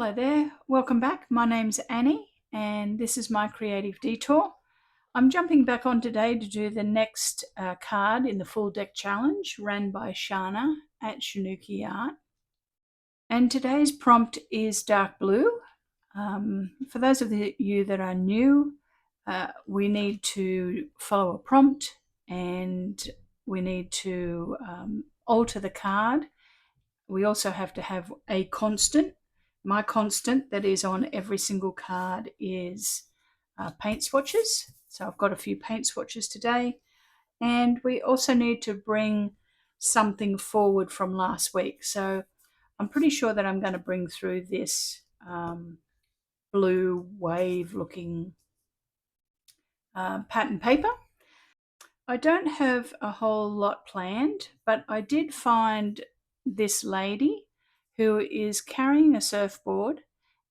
Hello there, welcome back. My name's Annie and this is my creative detour. I'm jumping back on today to do the next card in the full deck challenge ran by Shana at ShanoukiArt. And today's prompt is dark blue. For those of you that are new, we need to follow a prompt and we need to alter the card. We also have to have a constant. My constant that is on every single card is paint swatches. So I've got a few paint swatches today. And we also need to bring something forward from last week. So I'm pretty sure that I'm going to bring through this blue wave looking pattern paper. I don't have a whole lot planned, but I did find this lady who is carrying a surfboard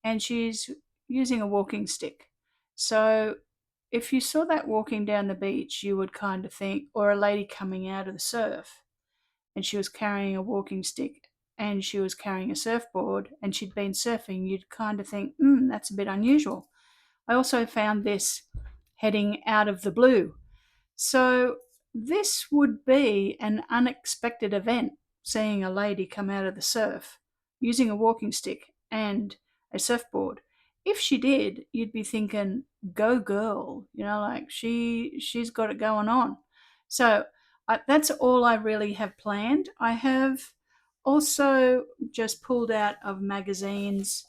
and she's using a walking stick. So if you saw that walking down the beach, you would kind of think, or a lady coming out of the surf and she was carrying a walking stick and she was carrying a surfboard and she'd been surfing, you'd kind of think, that's a bit unusual. I also found this heading out of the blue. So this would be an unexpected event, seeing a lady come out of the surf using a walking stick and a surfboard. If she did, you'd be thinking, go girl, like she's got it going on. So that's all I really have planned. I have also just pulled out of magazines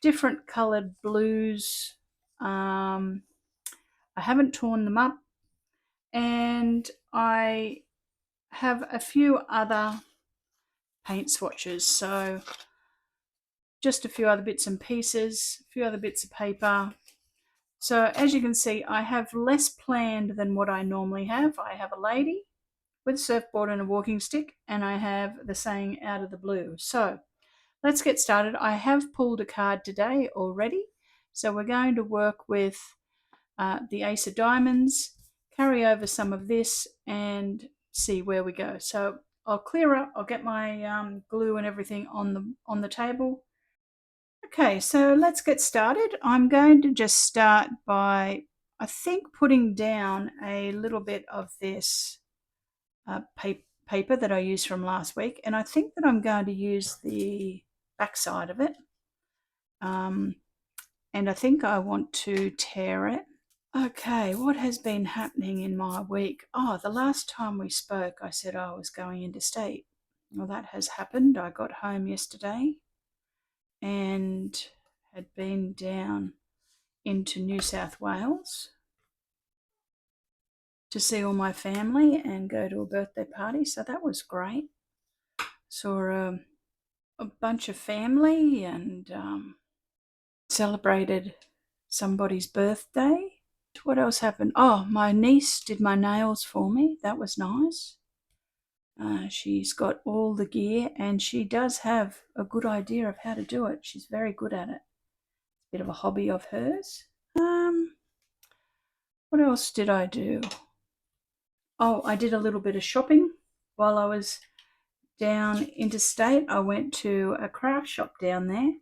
different colored blues. I haven't torn them up, and I have a few other paint swatches, so just a few other bits and pieces, a few other bits of paper. So as you can see, I have less planned than what I normally have. I have a lady with a surfboard and a walking stick, and I have the saying out of the blue. So let's get started. I have pulled a card today already, so we're going to work with the Ace of Diamonds, carry over some of this and see where we go. So I'll clear up, I'll get my glue and everything on the table. Okay, so let's get started. I'm going to just start by, I think, putting down a little bit of this paper that I used from last week, and I think that I'm going to use the back side of it. And I think I want to tear it. Okay, what has been happening in my week? Oh, the last time we spoke, I said I was going interstate. Well, that has happened. I got home yesterday and had been down into New South Wales to see all my family and go to a birthday party. So that was great. Saw a bunch of family and celebrated somebody's birthday. What else happened? Oh, my niece did my nails for me. That was nice. She's got all the gear and she does have a good idea of how to do it. She's very good at it. Bit of a hobby of hers. What else did I do? Oh, I did a little bit of shopping while I was down interstate. I went to a craft shop down there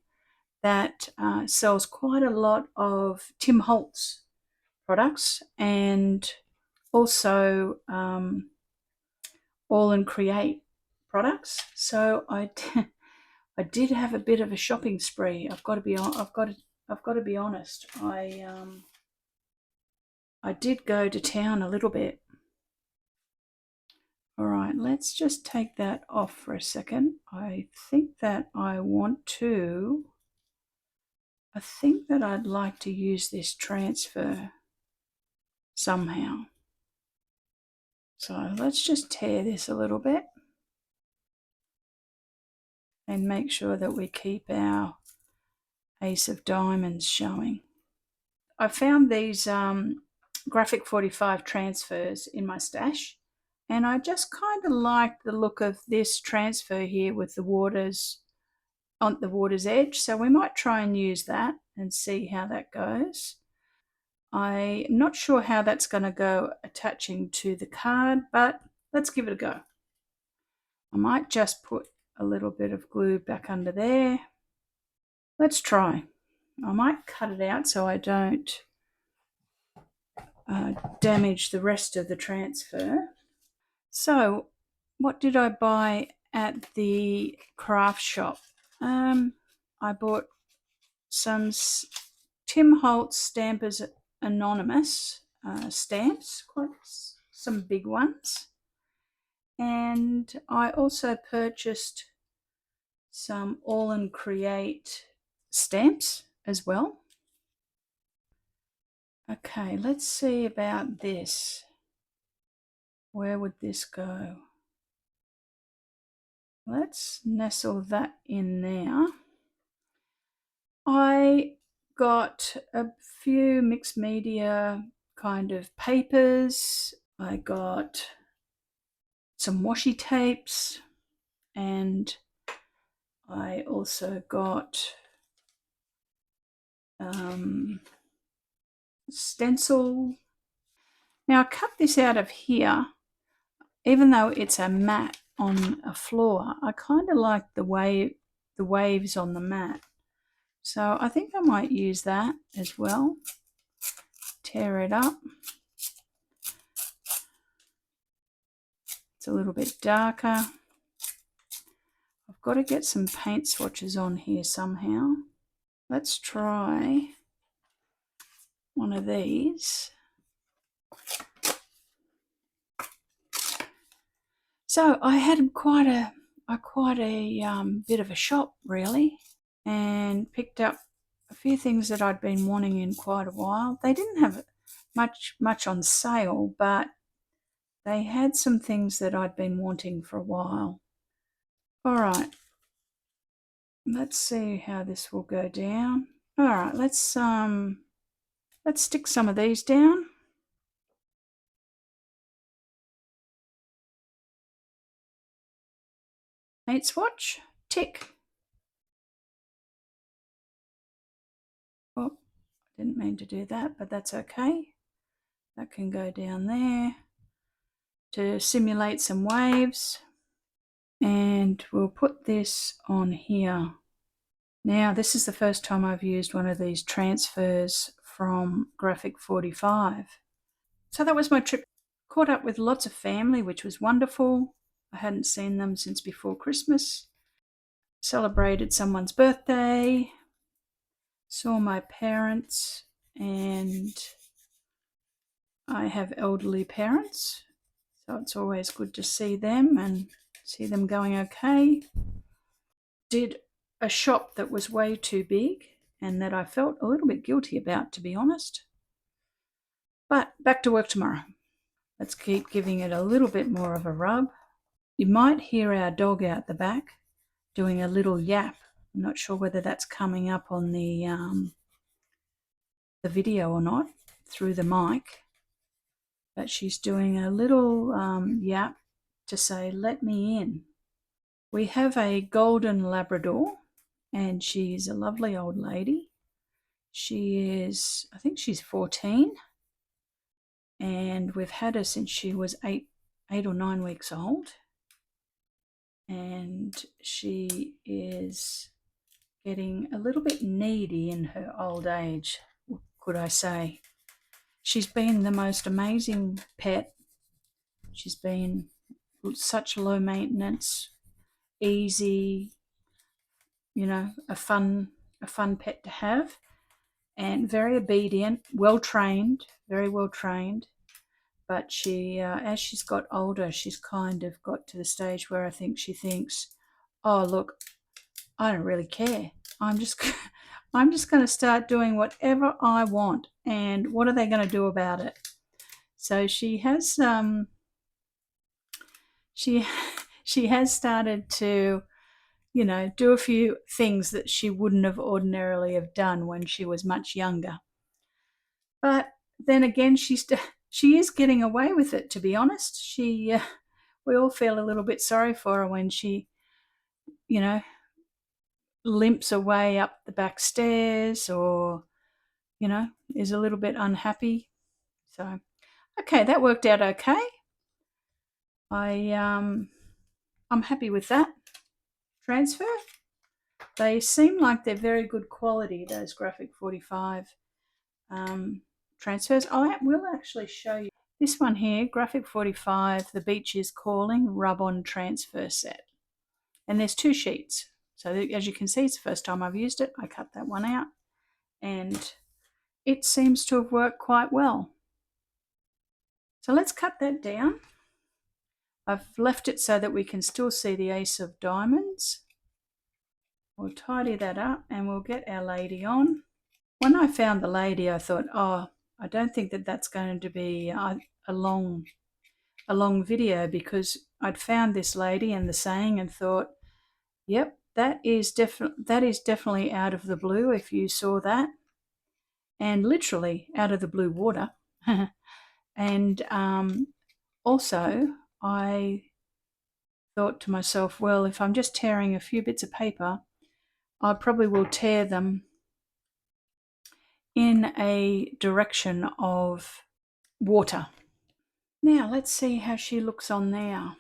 that sells quite a lot of Tim Holtz products and also All and Create products. So I did have a bit of a shopping spree. I've got to be honest. I did go to town a little bit. All right, let's just take that off for a second. I think that I'd like to use this transfer somehow. So let's just tear this a little bit and make sure that we keep our Ace of Diamonds showing. I found these Graphic 45 transfers in my stash, and I just kind of like the look of this transfer here with the waters on the water's edge, so we might try and use that and see how that goes. I'm not sure how that's going to go attaching to the card, but let's give it a go. I might just put a little bit of glue back under there. let's try. I might cut it out so I don't damage the rest of the transfer. So, what did I buy at the craft shop? I bought some Tim Holtz Stampers Anonymous stamps, quite some big ones. And I also purchased some All and Create stamps as well. Okay, let's see about this. Where would this go? Let's nestle that in there. I got a few mixed media kind of papers. I got some washi tapes, and I also got stencil. Now I cut this out of here, even though it's a mat on a floor. I kind of like the waves on the mat, so I think I might use that as well. Tear it up. It's a little bit darker. I've got to get some paint swatches on here somehow. Let's try one of these. So I had quite a bit of a shop really, and picked up a few things that I'd been wanting in quite a while. They didn't have much on sale, but they had some things that I'd been wanting for a while. All right, let's see how this will go down. All right, let's stick some of these down. Paint swatch, tick. Oh, didn't mean to do that, but that's okay. That can go down there to simulate some waves. And we'll put this on here. Now, this is the first time I've used one of these transfers from Graphic 45. So that was my trip. Caught up with lots of family, which was wonderful. I hadn't seen them since before Christmas. Celebrated someone's birthday. Saw my parents, and I have elderly parents, so it's always good to see them and see them going okay. Did a shop that was way too big and that I felt a little bit guilty about, to be honest. But back to work tomorrow. Let's keep giving it a little bit more of a rub. You might hear our dog out the back doing a little yap. I'm not sure whether that's coming up on the video or not through the mic, but she's doing a little yap to say, "Let me in." We have a golden Labrador, and she's a lovely old lady. She is, I think she's 14, and we've had her since she was 8 or 9 weeks old. And she is getting a little bit needy in her old age, could I say. She's been the most amazing pet. She's been such low maintenance, easy, a fun pet to have, and very obedient, very well trained. But she, as she's got older, she's kind of got to the stage where I think she thinks, "Oh, look, I don't really care. I'm just going to start doing whatever I want, and what are they going to do about it?" So she has she has started to, do a few things that she wouldn't have ordinarily have done when she was much younger. But then again, she is getting away with it, to be honest. We all feel a little bit sorry for her when she, limps away up the back stairs, or, is a little bit unhappy. So, okay, that worked out okay. I'm happy with that transfer. They seem like they're very good quality, those Graphic 45 transfers. I will actually show you this one here, Graphic 45, The Beach is Calling Rub-On Transfer Set. And there's 2 sheets. So as you can see, it's the first time I've used it. I cut that one out and it seems to have worked quite well. So let's cut that down. I've left it so that we can still see the ace of diamonds. We'll tidy that up and we'll get our lady on. When I found the lady, I thought, oh, I don't think that that's going to be a long video, because I'd found this lady and the saying and thought, yep, that is definitely out of the blue, if you saw that, and literally out of the blue water. And also I thought to myself, well, if I'm just tearing a few bits of paper, I probably will tear them in a direction of water. Now let's see how she looks on there.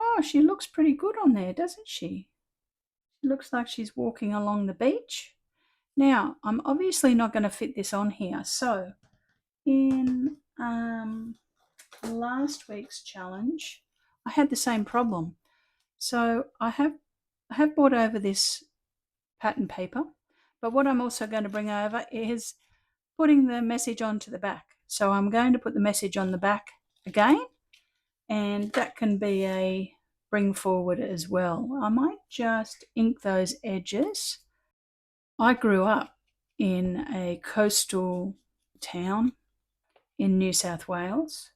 Oh, she looks pretty good on there, doesn't she? She looks like she's walking along the beach. Now, I'm obviously not going to fit this on here. So in last week's challenge, I had the same problem. So I have brought over this pattern paper, but what I'm also going to bring over is putting the message onto the back. So I'm going to put the message on the back again, and that can be a bring forward as well. I might just ink those edges. I grew up in a coastal town in New South Wales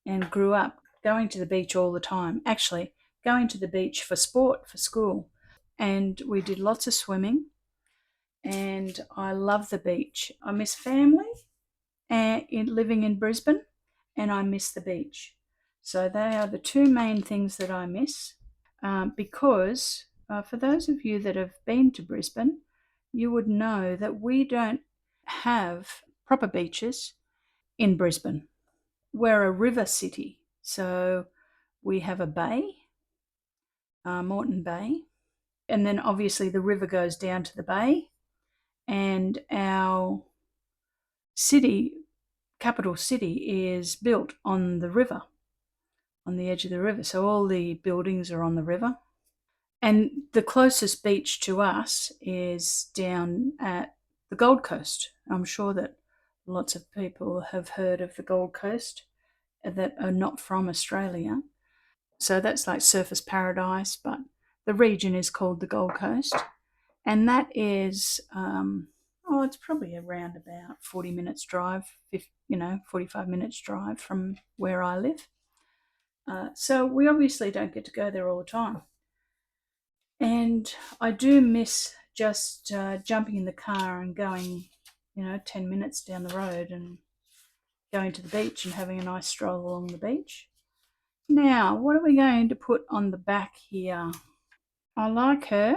and grew up going to the beach all the time. Actually, going to the beach for sport, for school. And we did lots of swimming, and I love the beach. I miss family and living in Brisbane, and I miss the beach. So they are the 2 main things that I miss, because for those of you that have been to Brisbane, you would know that we don't have proper beaches in Brisbane. We're a river city, so we have a bay, Moreton Bay, and then obviously the river goes down to the bay, and our city, capital city, is built on the river, on the edge of the river. So all the buildings are on the river. And the closest beach to us is down at the Gold Coast. I'm sure that lots of people have heard of the Gold Coast that are not from Australia. So that's like surfers paradise, but the region is called the Gold Coast. And that is, it's probably around about 40 minutes drive, 45 minutes drive from where I live. So we obviously don't get to go there all the time. And I do miss just jumping in the car and going, 10 minutes down the road and going to the beach and having a nice stroll along the beach. Now, what are we going to put on the back here? I like her.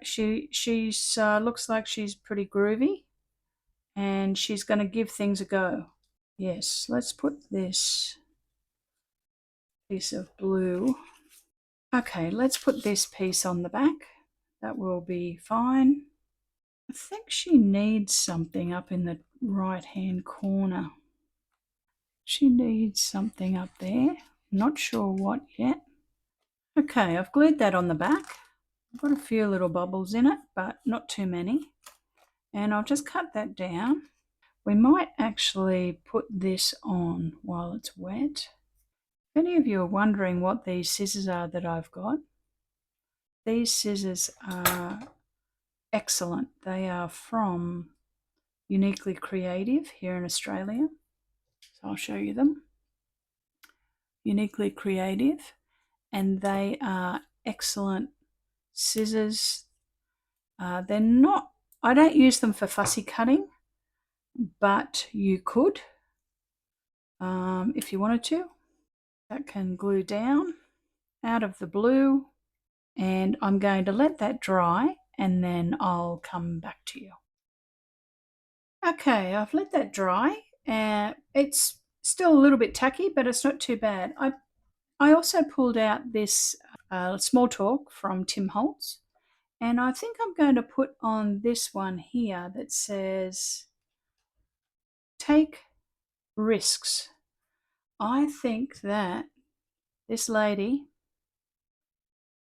She's looks like she's pretty groovy, and she's going to give things a go. Yes, let's put this piece of blue. Okay, let's put this piece on the back. That will be fine. I think she needs something up in the right-hand corner. She needs something up there. Not sure what yet. Okay, I've glued that on the back. I've got a few little bubbles in it, but not too many. And I'll just cut that down. We might actually put this on while it's wet. If any of you are wondering what these scissors are that I've got, these scissors are excellent. They are from Uniquely Creative here in Australia. So I'll show you them. Uniquely Creative, and they are excellent scissors. They're not, I don't use them for fussy cutting, but you could if you wanted to. That can glue down out of the blue, and I'm going to let that dry and then I'll come back to you. Okay, I've let that dry. It's still a little bit tacky, but it's not too bad. I also pulled out this Small Talk from Tim Holtz. And I think I'm going to put on this one here that says, take risks. I think that this lady,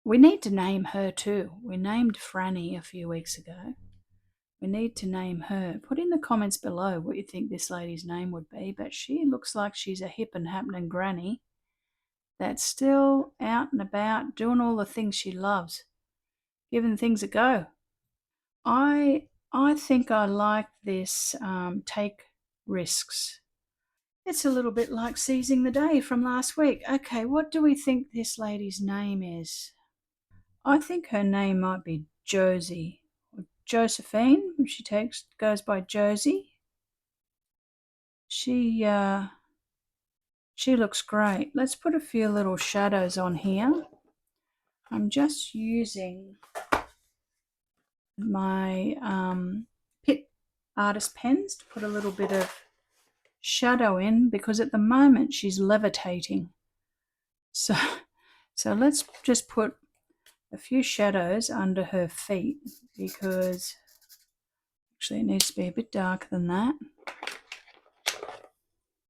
we need to name her too. We named Franny a few weeks ago. We need to name her. Put in the comments below what you think this lady's name would be, but she looks like she's a hip and happening granny that's still out and about doing all the things she loves, giving things a go. I think I like this take risks. It's a little bit like seizing the day from last week. Okay, what do we think this lady's name is? I think her name might be Josie or Josephine. She goes by Josie. She looks great. Let's put a few little shadows on here. I'm just using my Pit Artist pens to put a little bit of shadow in, because at the moment she's levitating. So let's just put a few shadows under her feet, because actually it needs to be a bit darker than that.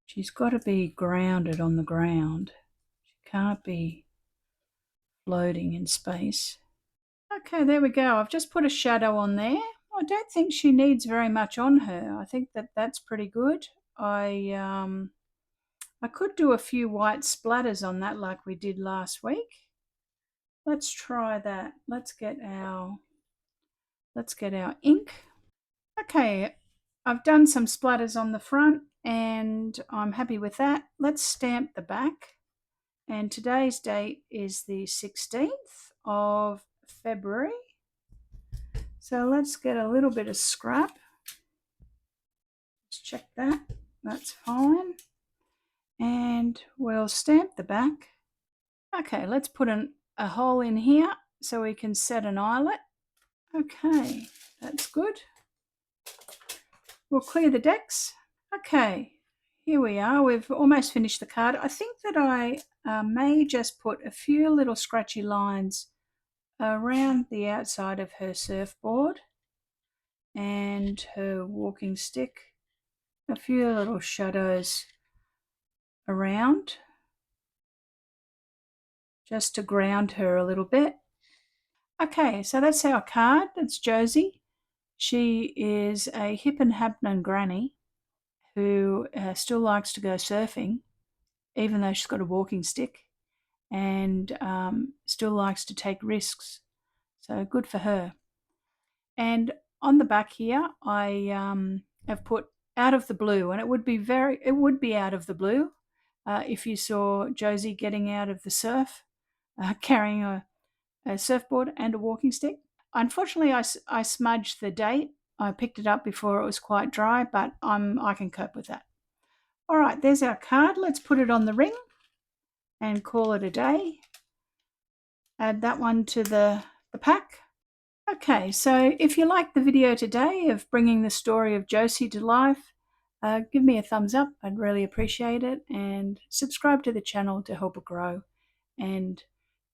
She's got to be grounded on the ground. She can't be floating in space. Okay, there we go. I've just put a shadow on there. I don't think she needs very much on her. I think that that's pretty good. I could do a few white splatters on that like we did last week. Let's try that. Let's get our ink. Okay, I've done some splatters on the front and I'm happy with that. Let's stamp the back. And today's date is the 16th of February. So let's get a little bit of scrap. Let's check that. That's fine. And we'll stamp the back. Okay, let's put a hole in here so we can set an eyelet. Okay, that's good. We'll clear the decks. Okay, here we are. We've almost finished the card. I think that I may just put a few little scratchy lines around the outside of her surfboard and her walking stick. A few little shadows around, just to ground her a little bit. Okay, so that's our card. That's Josie. She is a hip and happening granny who still likes to go surfing, even though she's got a walking stick, and still likes to take risks. So good for her. And on the back here, I have put out of the blue, and it would be out of the blue if you saw Josie getting out of the surf, carrying a surfboard and a walking stick. Unfortunately, I smudged the date. I picked it up before it was quite dry, but I can cope with that. All right, there's our card. Let's put it on the ring and call it a day. Add that one to the pack. Okay, so if you liked the video today of bringing the story of Josie to life, give me a thumbs up. I'd really appreciate it. And subscribe to the channel to help it grow. And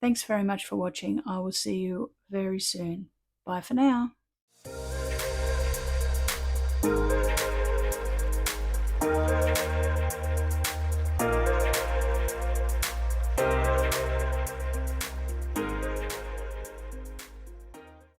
thanks very much for watching. I will see you very soon. Bye for now.